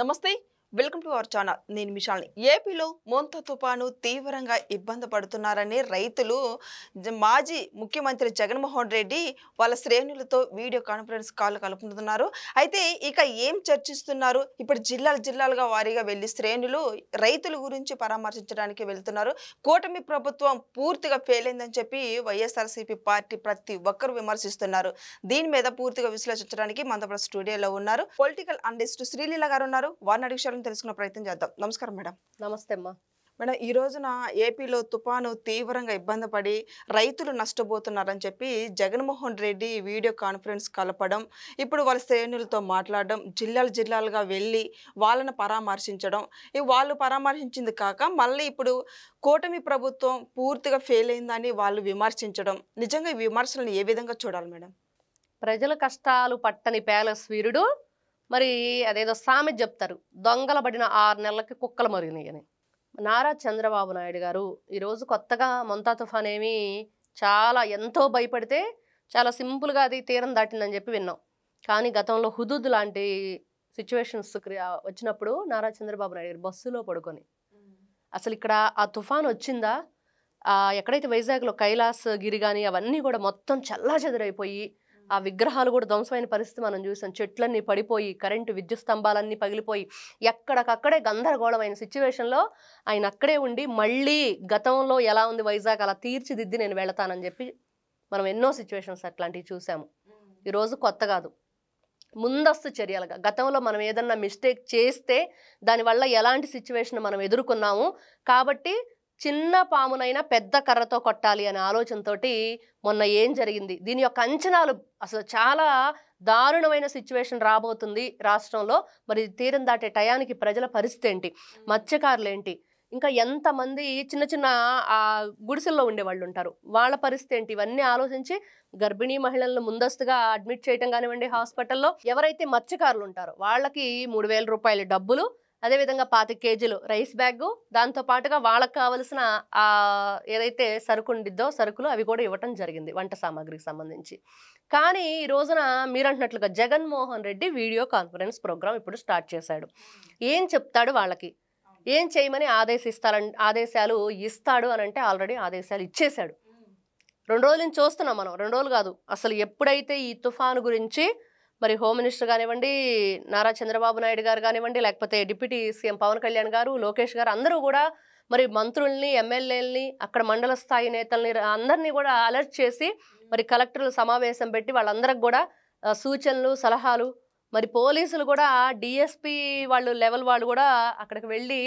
నమస్తే welcome to our channel. నేను మిషాల్ని. ఏపీలో మోంతా తుఫాను తీవ్రంగా ఇబ్బంది పడుతున్నారని రైతులు మాజీ ముఖ్యమంత్రి జగన్మోహన్ రెడ్డి వాళ్ళ శ్రేణులతో వీడియో కాన్ఫరెన్స్ కాల్ కలుపుతున్నారు. అయితే ఇక ఏం చర్చిస్తున్నారు? ఇప్పుడు జిల్లాలుగా వారీగా వెళ్ళి శ్రేణులు రైతుల గురించి పరామర్శించడానికి వెళ్తున్నారు. కూటమి ప్రభుత్వం పూర్తిగా ఫెయిల్ అయిందని చెప్పి వైఎస్ఆర్సీపీ పార్టీ ప్రతి ఒక్కరు విమర్శిస్తున్నారు. దీని మీద పూర్తిగా విశ్లేషించడానికి మన స్టూడియోలో ఉన్నారు పొలిటికల్ అనలిస్ట్ శ్రీలీల గారు ఉన్నారు. వారిని అడిగి తెలుసుకునే ప్రయత్నం చేద్దాం. నమస్కారం మేడం. నమస్తే అమ్మా. మేడం, ఈ రోజున ఏపీలో తుఫాను తీవ్రంగా ఇబ్బంది పడి రైతులు నష్టపోతున్నారని చెప్పి జగన్మోహన్ రెడ్డి వీడియో కాన్ఫరెన్స్ కలపడం, ఇప్పుడు వాళ్ళ శ్రేణులతో మాట్లాడడం, జిల్లాలుగా వెళ్ళి వాళ్ళని పరామర్శించడం, వాళ్ళు పరామర్శించింది కాక మళ్ళీ ఇప్పుడు కూటమి ప్రభుత్వం పూర్తిగా ఫెయిల్ అయిందని వాళ్ళు విమర్శించడం, నిజంగా ఈ విమర్శలను ఏ విధంగా చూడాలి మేడం? ప్రజల కష్టాలు పట్టని ప్యాలెస్ వీరుడు మరి అదేదో సామెత చెప్తారు, దొంగల పడిన 6 నెలలకి కుక్కలు మరిగినాయి అని. నారా చంద్రబాబు నాయుడు గారు ఈరోజు కొత్తగా మొంతా తుఫాన్ ఏమి చాలా ఎంతో భయపడితే చాలా సింపుల్గా అది తీరం దాటిందని చెప్పి విన్నాం. కానీ గతంలో హుదూద్ లాంటి సిచ్యువేషన్స్ వచ్చినప్పుడు నారా చంద్రబాబు నాయుడు గారు బస్సులో పడుకొని అసలు ఇక్కడ ఆ తుఫాన్ వచ్చిందా, ఎక్కడైతే వైజాగ్లో కైలాస్ గిరి కానీ అవన్నీ కూడా మొత్తం చల్లాచెదురైపోయి ఆ విగ్రహాలు కూడా ధ్వంసమైన పరిస్థితి మనం చూసాం. చెట్లన్నీ పడిపోయి కరెంటు విద్యుత్ స్తంభాలన్నీ పగిలిపోయి ఎక్కడికక్కడే గందరగోళమైన సిచ్యువేషన్లో ఆయన అక్కడే ఉండి మళ్ళీ గతంలో ఎలా ఉంది వైజాగ్ అలా తీర్చిదిద్ది నేను వెళతానని చెప్పి మనం ఎన్నో సిచ్యువేషన్స్ అట్లాంటివి చూసాము. ఈరోజు కొత్త కాదు, ముందస్తు చర్యలుగా గతంలో మనం ఏదన్నా మిస్టేక్ చేస్తే దానివల్ల ఎలాంటి సిచ్యువేషన్ మనం ఎదుర్కొన్నాము కాబట్టి చిన్న పామునైనా పెద్ద కర్రతో కొట్టాలి అనే ఆలోచనతోటి మొన్న ఏం జరిగింది, దీని యొక్క అంచనాలు అసలు చాలా దారుణమైన సిచ్యువేషన్ రాబోతుంది రాష్ట్రంలో. మరి తీరం దాటే టయానికి ప్రజల పరిస్థితి ఏంటి, మత్స్యకారులు ఏంటి, ఇంకా ఎంతమంది చిన్న చిన్న గుడిసెల్లో ఉండేవాళ్ళు ఉంటారు, వాళ్ళ పరిస్థితి ఏంటి, ఇవన్నీ ఆలోచించి గర్భిణీ మహిళలను ముందస్తుగా అడ్మిట్ చేయటం కానివ్వండి, హాస్పిటల్లో ఎవరైతే మత్స్యకారులు ఉంటారో వాళ్ళకి 3,000 రూపాయల డబ్బులు, అదేవిధంగా 25 కేజీలు రైస్ బ్యాగు, దాంతోపాటుగా వాళ్ళకి కావలసిన ఏదైతే సరుకు ఉండిద్దో సరుకులు అవి కూడా ఇవ్వటం జరిగింది వంట సామాగ్రికి సంబంధించి. కానీ ఈ రోజున మీరంటున్నట్లుగా Jaganmohan Reddy video conference programme ఇప్పుడు స్టార్ట్ చేశాడు. ఏం చెప్తాడు, వాళ్ళకి ఏం చేయమని ఆదేశాలు ఇస్తాడు అని అంటే ఆల్రెడీ ఆదేశాలు ఇచ్చేశాడు. 2 రోజుల నుంచి చూస్తున్నాం మనం, 2 రోజులు కాదు అసలు. ఎప్పుడైతే ఈ తుఫాను గురించి మరి హోమ్ మినిస్టర్ కానివ్వండి, నారా చంద్రబాబు నాయుడు గారు కానివ్వండి, లేకపోతే డిప్యూటీ సీఎం పవన్ కళ్యాణ్ గారు, లోకేష్ గారు అందరూ కూడా మరి మంత్రుల్ని, ఎమ్మెల్యేలని, అక్కడ మండల స్థాయి నేతల్ని అందరినీ కూడా అలర్ట్ చేసి మరి కలెక్టర్లు సమావేశం పెట్టి వాళ్ళందరికి కూడా సూచనలు, సలహాలు, మరి పోలీసులు కూడా డిఎస్పీ వాళ్ళు లెవెల్ వాళ్ళు కూడా అక్కడికి వెళ్ళి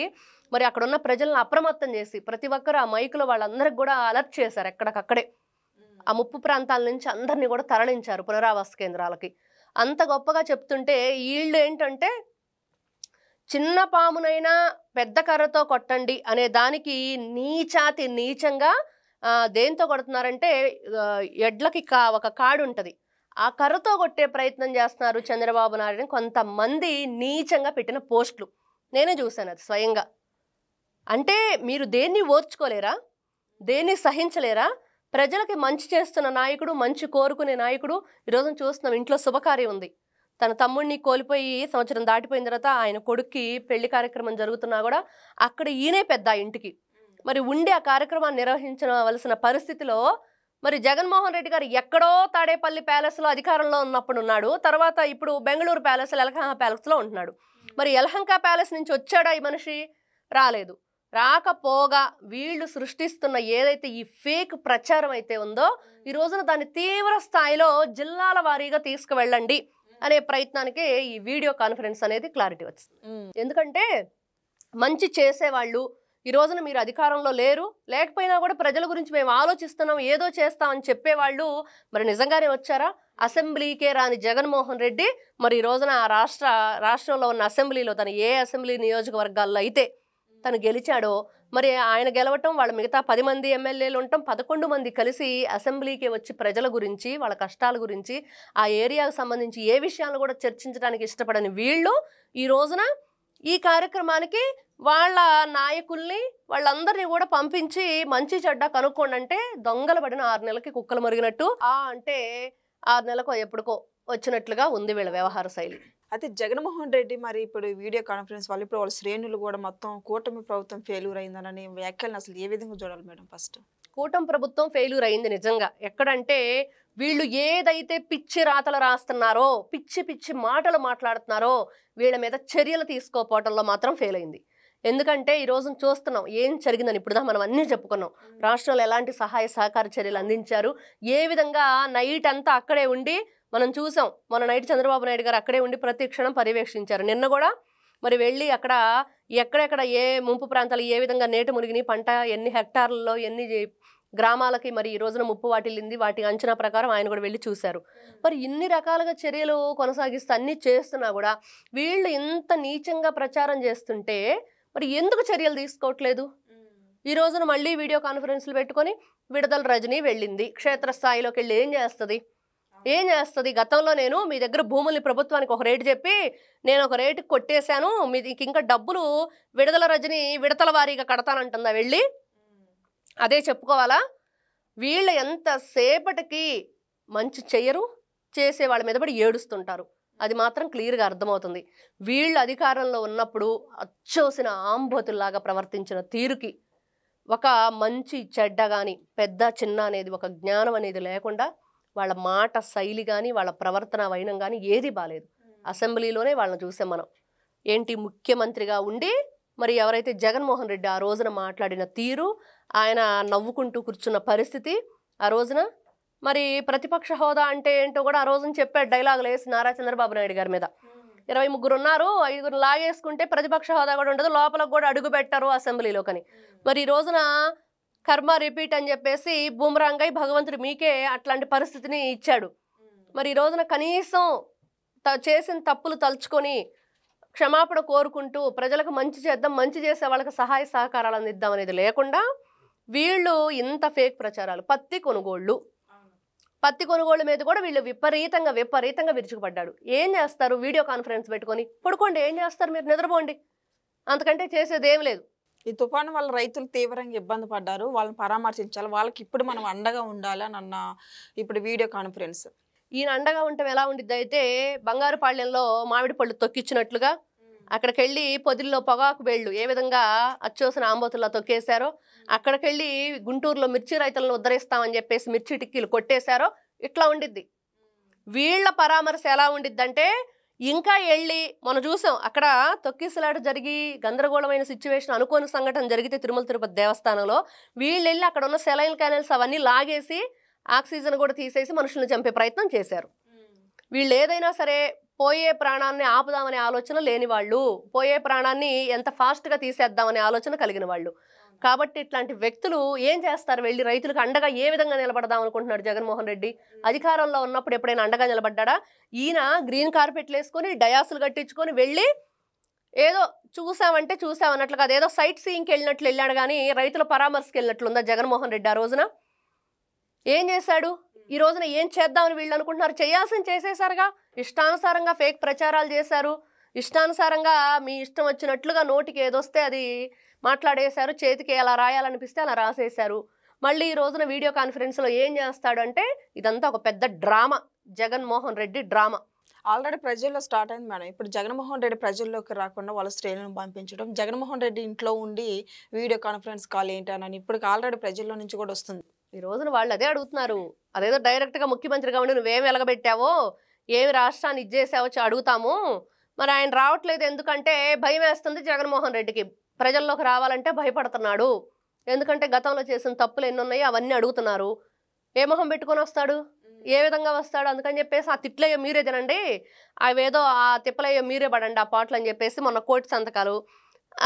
మరి అక్కడ ఉన్న ప్రజలను అప్రమత్తం చేసి ప్రతి ఒక్కరు ఆ మైకులో వాళ్ళందరికి కూడా అలర్ట్ చేశారు. ఎక్కడికక్కడే ఆ ముప్పు ప్రాంతాల నుంచి అందరినీ కూడా తరలించారు పునరావాస కేంద్రాలకి. అంత గొప్పగా చెప్తుంటే వీళ్ళు ఏంటంటే చిన్న పామునైనా పెద్ద కర్రతో కొట్టండి అనే దానికి నీచాతి నీచంగా దేంతో కొడుతున్నారంటే ఎడ్లకి ఒక కాడు ఉంటుంది, ఆ కర్రతో కొట్టే ప్రయత్నం చేస్తున్నారు చంద్రబాబు నాయుడు. కొంతమంది నీచంగా పెట్టిన పోస్టులు నేనే చూశాను అది స్వయంగా. అంటే మీరు దేన్ని ఓర్చుకోలేరా, దేన్ని సహించలేరా? ప్రజలకి మంచి చేస్తున్న నాయకుడు, మంచి కోరుకునే నాయకుడు. ఈరోజు చూస్తున్నాం, ఇంట్లో శుభకార్యం ఉంది, తన తమ్ముడిని కోల్పోయి సంవత్సరం దాటిపోయిన తర్వాత ఆయన కొడుక్కి పెళ్లి కార్యక్రమం జరుగుతున్నా కూడా అక్కడ ఈయనే పెద్ద ఇంటికి మరి ఉండి ఆ కార్యక్రమాన్ని నిర్వహించవలసిన పరిస్థితిలో మరి జగన్మోహన్ రెడ్డి గారు ఎక్కడో తాడేపల్లి ప్యాలెస్లో అధికారంలో ఉన్నప్పుడు ఉన్నాడు, తర్వాత ఇప్పుడు బెంగళూరు ప్యాలెస్ యలహంక ప్యాలెస్లో ఉంటున్నాడు. మరి యలహంక ప్యాలెస్ నుంచి వచ్చాడా ఈ మనిషి? రాలేదు. రాకపోగా వీళ్ళు సృష్టిస్తున్న ఏదైతే ఈ ఫేక్ ప్రచారం అయితే ఉందో ఈ రోజున దాన్ని తీవ్ర స్థాయిలో జిల్లాల వారీగా తీసుకువెళ్ళండి అనే ప్రయత్నానికి ఈ వీడియో కాన్ఫరెన్స్ అనేది క్లారిటీ వచ్చింది. ఎందుకంటే మంచి చేసేవాళ్ళు ఈ రోజున మీరు అధికారంలో లేరు, లేకపోయినా కూడా ప్రజల గురించి మేము ఆలోచిస్తున్నాం, ఏదో చేస్తామని చెప్పేవాళ్ళు మరి నిజంగానే వచ్చారా? అసెంబ్లీకే రాని జగన్మోహన్ రెడ్డి మరి ఈ రోజున రాష్ట్రంలో ఉన్న అసెంబ్లీలో తను ఏ అసెంబ్లీ నియోజకవర్గాల్లో అయితే తను గెలిచాడో మరి ఆయన గెలవటం, వాళ్ళ మిగతా 10 మంది ఎమ్మెల్యేలు ఉండటం, 11 మంది కలిసి అసెంబ్లీకి వచ్చి ప్రజల గురించి, వాళ్ళ కష్టాల గురించి, ఆ ఏరియాకు సంబంధించి ఏ విషయాలను కూడా చర్చించడానికి ఇష్టపడని వీళ్ళు ఈ రోజున ఈ కార్యక్రమానికి వాళ్ళ నాయకుల్ని వాళ్ళందరినీ కూడా పంపించి మంచి చెడ్డ కనుక్కోండి అంటే దొంగలు పడిన 6 నెలలకి కుక్కలు మరిగినట్టు. అంటే 6 నెలలకు ఎప్పుడుకో వచ్చినట్లుగా ఉంది వీళ్ళ వ్యవహార శైలి. అయితే జగన్మోహన్ రెడ్డి మరి ఇప్పుడు వీడియో కాన్ఫరెన్స్ వాళ్ళు ఇప్పుడు వాళ్ళ శ్రేణులు కూడా మొత్తం కూటమి ప్రభుత్వం ఫెయిల్యూర్ అయిందనని వ్యాఖ్యలను అసలు ఏ విధంగా చూడాలి మేడం? ఫస్ట్ కూటమి ప్రభుత్వం ఫెయిల్యూర్ అయింది నిజంగా. ఎక్కడంటే వీళ్ళు ఏదైతే పిచ్చి రాతలు రాస్తున్నారో, పిచ్చి పిచ్చి మాటలు మాట్లాడుతున్నారో వీళ్ళ మీద చర్యలు తీసుకోపోవటంలో మాత్రం ఫెయిల్ అయింది. ఎందుకంటే ఈ రోజున చూస్తున్నాం ఏం జరిగిందని. ఇప్పుడుదా మనం అన్నీ చెప్పుకున్నాం. రాష్ట్రంలో ఎలాంటి సహాయ సహకార చర్యలు అందించారు, ఏ విధంగా నైట్ అంతా అక్కడే ఉండి మనం చూసాం. మన నైట్ చంద్రబాబు నాయుడు గారు అక్కడే ఉండి ప్రతి క్షణం పర్యవేక్షించారు. నిన్న కూడా మరి వెళ్ళి అక్కడ ఎక్కడెక్కడ ఏ ముంపు ప్రాంతాలు ఏ విధంగా నీట మునిగిని, పంట ఎన్ని హెక్టార్లలో ఎన్ని గ్రామాలకి మరి ఈ రోజున ముప్పు వాటిల్లింది, వాటి అంచనా ప్రకారం ఆయన కూడా వెళ్ళి చూశారు. మరి ఇన్ని రకాలుగా చర్యలు కొనసాగిస్తూ అన్నీ చేస్తున్నా కూడా వీళ్ళు ఇంత నీచంగా ప్రచారం చేస్తుంటే మరి ఎందుకు చర్యలు తీసుకోవట్లేదు? ఈ రోజున మళ్ళీ వీడియో కాన్ఫరెన్స్లు పెట్టుకొని విడుదల రజనీ వెళ్ళింది. క్షేత్రస్థాయిలోకి వెళ్ళి ఏం చేస్తుంది? గతంలో నేను మీ దగ్గర భూముల్ని ప్రభుత్వానికి ఒక రేటు చెప్పి నేను ఒక రేటుకి కొట్టేశాను, మీకు ఇంకా డబ్బులు విడుదల రజనీ విడతల వారీగా కడతానంటుందా వెళ్ళి? అదే చెప్పుకోవాలా? వీళ్ళు ఎంతసేపటికి మంచి చెయ్యరు, చేసే వాళ్ళ మీద పడి ఏడుస్తుంటారు. అది మాత్రం క్లియర్గా అర్థమవుతుంది. వీళ్ళు అధికారంలో ఉన్నప్పుడు అచ్చోసిన ఆంబోతుల్లాగా ప్రవర్తించిన తీరుకి ఒక మంచి చెడ్డ కానీ పెద్ద చిన్న అనేది ఒక జ్ఞానం అనేది లేకుండా వాళ్ళ మాట శైలి కానీ వాళ్ళ ప్రవర్తన వైనం కానీ ఏది బాలేదు. అసెంబ్లీలోనే వాళ్ళని చూసాం మనం. ఏంటి ముఖ్యమంత్రిగా ఉండి మరి ఎవరైతే జగన్మోహన్ రెడ్డి ఆ రోజున మాట్లాడిన తీరు, ఆయన నవ్వుకుంటూ కూర్చున్న పరిస్థితి, ఆ రోజున మరి ప్రతిపక్ష హోదా అంటే ఏంటో కూడా ఆ రోజున చెప్పాడు డైలాగులు వేసి నారా చంద్రబాబు నాయుడు గారి మీద. 23 ఉన్నారు, 5 లాగేసుకుంటే ప్రతిపక్ష హోదా కూడా ఉండదు, లోపలకు కూడా అడుగు పెట్టరు అసెంబ్లీలోకని. మరి ఈ రోజున కర్మ రిపీట్ అని చెప్పేసి బూమరాంగై భగవంతుడు మీకే అట్లాంటి పరిస్థితిని ఇచ్చాడు. మరి ఈ రోజున కనీసం చేసిన తప్పులు తలుచుకొని క్షమాపణ కోరుకుంటూ ప్రజలకు మంచి చేద్దాం, మంచి చేసే వాళ్ళకి సహాయ సహకారాలు అందిద్దాం అనేది లేకుండా వీళ్ళు ఇంత ఫేక్ ప్రచారాలు. పత్తి కొనుగోళ్ల మీద కూడా వీళ్ళు విపరీతంగా విరుచుకుపడ్డాడు. ఏం చేస్తారు? వీడియో కాన్ఫరెన్స్ పెట్టుకొని పడుకోండి. ఏం చేస్తారు? మీరు నిద్రపోండి, అంతకంటే చేసేది ఏం లేదు. ఈ తుఫాను వల్ల రైతులు తీవ్రంగా ఇబ్బంది పడ్డారు, వాళ్ళని పరామర్శించాలి, వాళ్ళకి ఇప్పుడు మనం అండగా ఉండాలి అని అన్న ఇప్పుడు వీడియో కాన్ఫరెన్స్. ఈయన అండగా ఉండటం ఎలా ఉండిద్ది అయితే బంగారుపాళ్యంలో మామిడి పళ్ళు తొక్కిచ్చినట్లుగా అక్కడికెళ్ళి పొదిల్లో పొగాకు వేళ్ళు ఏ విధంగా అచ్చోసిన ఆంబోతుల్లో తొక్కేశారో, అక్కడికెళ్ళి గుంటూరులో మిర్చి రైతులను ఉద్ధరిస్తామని చెప్పేసి మిర్చి టిక్కీలు కొట్టేశారో ఇట్లా ఉండిద్ది. వీళ్ళ పరామర్శ ఎలా ఉండిద్దంటే ఇంకా వెళ్ళి మనం చూసాం అక్కడ తొక్కిసలాట జరిగి గందరగోళమైన సిచ్యువేషన్, అనుకోని సంఘటన జరిగితే తిరుమల తిరుపతి దేవస్థానంలో వీళ్ళు వెళ్ళి అక్కడ ఉన్న సెలైన్ క్యానల్స్ అవన్నీ లాగేసి ఆక్సిజన్ కూడా తీసేసి మనుషులను చంపే ప్రయత్నం చేశారు. వీళ్ళు ఏదైనా సరే పోయే ప్రాణాన్ని ఆపుదామనే ఆలోచన లేని వాళ్ళు, పోయే ప్రాణాన్ని ఎంత ఫాస్ట్గా తీసేద్దామనే ఆలోచన కలిగిన వాళ్ళు. కాబట్టి ఇట్లాంటి వ్యక్తులు ఏం చేస్తారు? వెళ్ళి రైతులకు అండగా ఏ విధంగా నిలబడదాం అనుకుంటున్నాడు జగన్మోహన్ రెడ్డి? అధికారంలో ఉన్నప్పుడు ఎప్పుడైనా అండగా నిలబడ్డా? ఈయన గ్రీన్ కార్పెట్లు వేసుకొని డయాసులు కట్టించుకొని వెళ్ళి ఏదో చూసామన్నట్లుగా అదేదో సైట్ సీయింగ్కి వెళ్ళినట్లు వెళ్ళాడు కానీ రైతుల పరామర్శకి వెళ్ళినట్లుందా జగన్మోహన్ రెడ్డి? ఆ రోజున ఏం చేశాడు? ఈ రోజున ఏం చేద్దామని వీళ్ళు అనుకుంటున్నారు? చేయాల్సింది చేసేసారుగా. ఇష్టానుసారంగా ఫేక్ ప్రచారాలు చేశారు, ఇష్టానుసారంగా మీ ఇష్టం వచ్చినట్లుగా నోటికి ఏదొస్తే అది మాట్లాడేశారు, చేతికి ఎలా రాయాలనిపిస్తే అలా రాసేశారు. మళ్ళీ ఈ రోజున వీడియో కాన్ఫరెన్స్లో ఏం చేస్తాడు అంటే ఇదంతా ఒక పెద్ద drama, Jaganmohan Reddy drama. Already ప్రజల్లో స్టార్ట్ అయింది మేడం. ఇప్పుడు జగన్మోహన్ రెడ్డి ప్రజల్లోకి రాకుండా వాళ్ళ శ్రేణులను పంపించడం, జగన్మోహన్ రెడ్డి ఇంట్లో ఉండి వీడియో కాన్ఫరెన్స్ కాల్ ఏంటని ఇప్పుడు ఆల్రెడీ ప్రజల్లో నుంచి కూడా వస్తుంది. ఈ రోజున వాళ్ళు అదే అడుగుతున్నారు. అదేదో డైరెక్ట్గా ముఖ్యమంత్రిగా ఉండి నువ్వేం వెలగబెట్టావో, ఏమి రాష్ట్రాన్ని ఇచ్చేసావో అడుగుతాము. మరి ఆయన రావట్లేదు ఎందుకంటే భయం వేస్తుంది జగన్మోహన్ రెడ్డికి. ప్రజల్లోకి రావాలంటే భయపడుతున్నాడు. ఎందుకంటే గతంలో చేసిన తప్పులు ఎన్ని ఉన్నాయో అవన్నీ అడుగుతున్నారు. ఏ మొహం పెట్టుకొని వస్తాడు? ఏ విధంగా వస్తాడు? అందుకని చెప్పేసి ఆ తిట్లయ్యో మీరే తినండి, అవేదో ఆ తిప్పలయ్యో మీరే పడండి ఆ పాటలు అని చెప్పేసి మొన్న కోర్టు సంతకాలు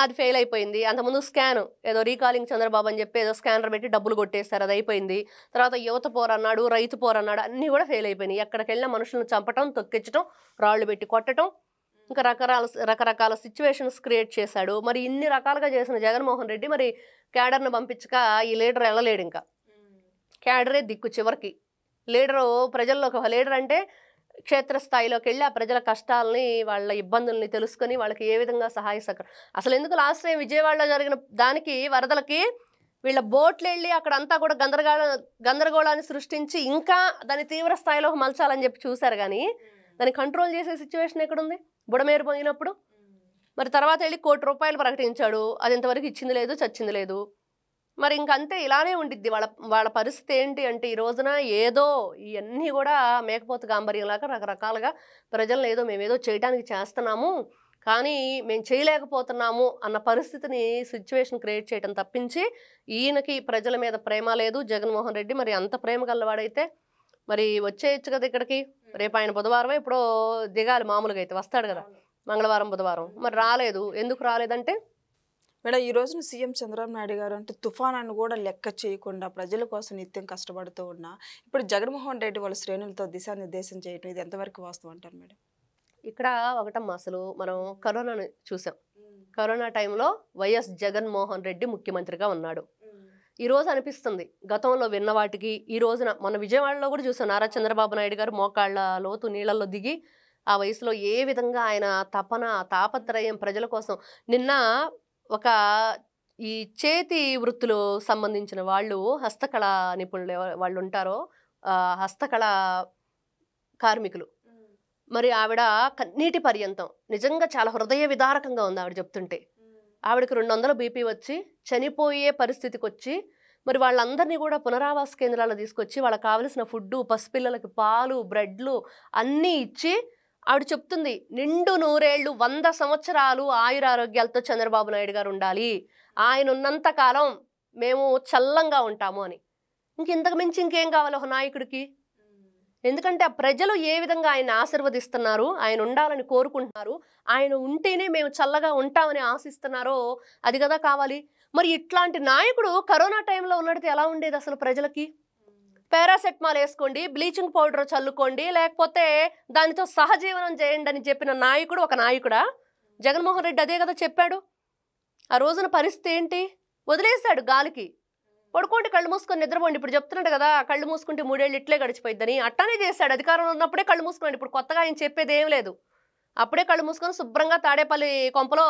అది ఫెయిల్ అయిపోయింది. అంతకుముందు స్కాన్ ఏదో రీకాలింగ్ చంద్రబాబు అని చెప్పి ఏదో స్కానర్ పెట్టి డబ్బులు కొట్టేస్తారు, అది అయిపోయింది. తర్వాత యువత పోరన్నాడు, రైతు పోరన్నాడు, అన్నీ కూడా ఫెయిల్ అయిపోయినాయి. ఎక్కడికి వెళ్ళినా మనుషులను చంపటం, తొక్కించడం, రాళ్ళు పెట్టి కొట్టడం, ఇంకా రకరకాల సిచ్యువేషన్స్ క్రియేట్ చేశాడు. మరి ఇన్ని రకాలుగా చేసిన జగన్మోహన్ రెడ్డి మరి క్యాడర్ను పంపించక ఈ లీడర్ వెళ్ళలేడు. ఇంకా క్యాడరే దిక్కు చివరికి. లీడరు ప్రజల్లోకి, ఒక లీడర్ అంటే క్షేత్రస్థాయిలోకి వెళ్ళి ఆ ప్రజల కష్టాలని, వాళ్ళ ఇబ్బందుల్ని తెలుసుకొని వాళ్ళకి ఏ విధంగా సహాయ సహకారం. అసలు ఎందుకు లాస్ట్ టైం విజయవాడలో జరిగిన దానికి వరదలకి వీళ్ళ బోట్లు వెళ్ళి అక్కడంతా కూడా గందరగోళాన్ని సృష్టించి ఇంకా దాన్ని తీవ్ర స్థాయిలో మలచాలని చెప్పి చూశారు. కానీ దాన్ని కంట్రోల్ చేసే సిచ్యువేషన్ ఎక్కడుంది? బుడమేరు పోయినప్పుడు మరి తర్వాత వెళ్ళి ₹1,00,00,000 ప్రకటించాడు. అది ఇంతవరకు ఇచ్చింది లేదు, చచ్చింది లేదు. మరి ఇంకంతే ఇలానే ఉండిద్ది వాళ్ళ వాళ్ళ పరిస్థితి. ఏంటి అంటే ఈ రోజున ఏదో ఇవన్నీ కూడా మేకపోతు గాంభీర్యంలాగా రకరకాలుగా ప్రజలను ఏదో మేమేదో చేయడానికి చేస్తున్నాము, కానీ మేము చేయలేకపోతున్నాము అన్న పరిస్థితిని సిచ్యువేషన్ క్రియేట్ చేయడం తప్పించి ఈయనకి ప్రజల మీద ప్రేమ లేదు. జగన్మోహన్ రెడ్డి మరి అంత ప్రేమ గలవాడైతే మరి వచ్చేయచ్చు కదా ఇక్కడికి. రేపు ఆయన బుధవారమే ఎప్పుడో దిగాలి, మామూలుగా అయితే వస్తాడు కదా మంగళవారం బుధవారం. మరి రాలేదు. ఎందుకు రాలేదంటే మేడం, ఈ రోజున సీఎం చంద్రబాబు నాయుడు గారు అంటే తుఫానాన్ని కూడా లెక్క చేయకుండా ప్రజల కోసం నిత్యం కష్టపడుతూ ఉన్నా ఇప్పుడు జగన్మోహన్ రెడ్డి వాళ్ళ శ్రేణులతో దిశానిర్దేశం చేయడం ఇది ఎంతవరకు వాస్తవం అంటారు మేడం? ఇక్కడ ఒకటమ్మా, అసలు మనం కరోనాను చూసాం. కరోనా టైంలో వైఎస్ జగన్మోహన్ రెడ్డి ముఖ్యమంత్రిగా ఉన్నాడు. ఈ రోజు అనిపిస్తుంది గతంలో విన్న వాటికి ఈ రోజున మన విజయవాడలో కూడా చూసాం. నారా చంద్రబాబు నాయుడు గారు మోకాళ్ళ లోతు నీళ్ళల్లో దిగి ఆ వయసులో ఏ విధంగా ఆయన తపన తాపత్రయం ప్రజల కోసం. నిన్న ఒక ఈ చేతి వృత్తులు సంబంధించిన వాళ్ళు, హస్తకళ నిపుణులు వాళ్ళు ఉంటారో, హస్తకళ కార్మికులు, మరి ఆవిడ కన్నీటి పర్యంతం నిజంగా చాలా హృదయ విదారకంగా ఉంది ఆవిడ చెప్తుంటే. ఆవిడకి 200 బీపీ వచ్చి చనిపోయే పరిస్థితికి వచ్చి మరి వాళ్ళందరినీ కూడా పునరావాస కేంద్రాల్లో తీసుకొచ్చి వాళ్ళకి కావలసిన ఫుడ్డు, పసిపిల్లలకి పాలు, బ్రెడ్లు అన్నీ ఇచ్చి ఆవిడ చెప్తుంది నిండు 100 ఏళ్ళు 100 సంవత్సరాలు ఆయురారోగ్యాలతో చంద్రబాబు నాయుడు గారు ఉండాలి, ఆయన ఉన్నంత కాలం మేము చల్లంగా ఉంటాము అని. ఇంతకు మించి ఇంకేం కావాలి ఒక నాయకుడికి? ఎందుకంటే ఆ ప్రజలు ఏ విధంగా ఆయన ఆశీర్వదిస్తున్నారు, ఆయన ఉండాలని కోరుకుంటున్నారు, ఆయన ఉంటేనే మేము చల్లగా ఉంటామని ఆశిస్తున్నారో అది కదా కావాలి. మరి ఇట్లాంటి నాయకుడు కరోనా టైంలో ఉన్నట్టు ఎలా ఉండేది అసలు ప్రజలకి? పారాసెటమాల్ వేసుకోండి, బ్లీచింగ్ పౌడర్ చల్లుకోండి, లేకపోతే దానితో సహజీవనం చేయండి అని చెప్పిన నాయకుడు ఒక నాయకుడా? జగన్మోహన్ రెడ్డి అదే కదా చెప్పాడు. ఆ రోజున పరిస్థితి ఏంటి? వదిలేశాడు గాలికి. పడుకోండి, కళ్ళు మూసుకొని నిద్రపోండి. ఇప్పుడు చెప్తున్నాడు కదా కళ్ళు మూసుకుంటే 3 ఏళ్ళు ఇట్లే గడిచిపోయిద్దని. అట్టానే చేశాడు. అధికారంలో ఉన్నప్పుడే కళ్ళు మూసుకోండి. ఇప్పుడు కొత్తగా ఆయన చెప్పేది ఏం లేదు. అప్పుడే కళ్ళు మూసుకొని శుభ్రంగా తాడేపల్లి కొంపలో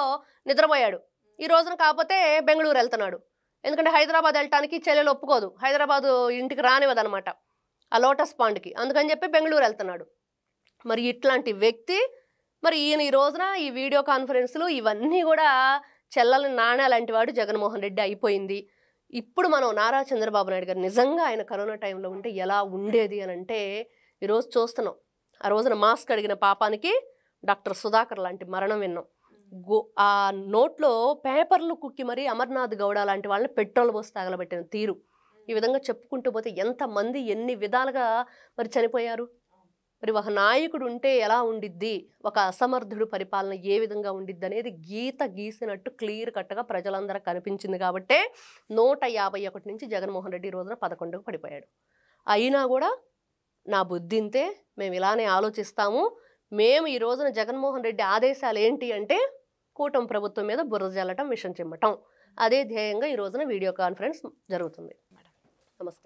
నిద్రపోయాడు. ఈ రోజున కాకపోతే బెంగళూరు వెళ్తున్నాడు. ఎందుకంటే హైదరాబాద్ వెళ్ళటానికి చెల్లెలు ఒప్పుకోదు, హైదరాబాదు ఇంటికి రానివ్వదనమాట ఆ లోటస్ పాండ్కి. అందుకని చెప్పి బెంగళూరు వెళ్తున్నాడు. మరి ఇట్లాంటి వ్యక్తి మరి ఈయన ఈ రోజున ఈ వీడియో కాన్ఫరెన్స్లు ఇవన్నీ కూడా చెల్లని నాణ్య లాంటి వాడు జగన్మోహన్ రెడ్డి అయిపోయింది. ఇప్పుడు మనం నారా చంద్రబాబు నాయుడు గారు నిజంగా ఆయన కరోనా టైంలో ఉంటే ఎలా ఉండేది అని అంటే ఈరోజు చూస్తున్నాం. ఆ రోజున మాస్క్ అడిగిన పాపానికి డాక్టర్ సుధాకర్ లాంటి మరణం విన్నాం. ఆ నోట్లో పేపర్లు కుక్కి మరి అమర్నాథ్ గౌడ లాంటి వాళ్ళని పెట్రోల్ పోసి తగలబెట్టిన తీరు. ఈ విధంగా చెప్పుకుంటూ పోతే ఎంతమంది ఎన్ని విధాలుగా మరి చనిపోయారు. మరి ఒక నాయకుడు ఉంటే ఎలా ఉండిద్ది, ఒక అసమర్థుడు పరిపాలన ఏ విధంగా ఉండిద్ది అనేది గీత గీసినట్టు క్లియర్ కట్గా ప్రజలందరూ కనిపించింది. కాబట్టే 151 నుంచి జగన్మోహన్ రెడ్డి రోజున 11కు పడిపోయాడు. అయినా కూడా నా బుద్ధింతే, మేము ఇలానే ఆలోచిస్తాము, మేము ఈ రోజున జగన్మోహన్ రెడ్డి ఆదేశాలు ఏంటి అంటే కూటమి ప్రభుత్వం మీద బురద జల్లటం, విషం చిమ్మటం. అదే ధ్యేయంగా ఈ రోజున వీడియో కాన్ఫరెన్స్ జరుగుతుంది. నమస్తే.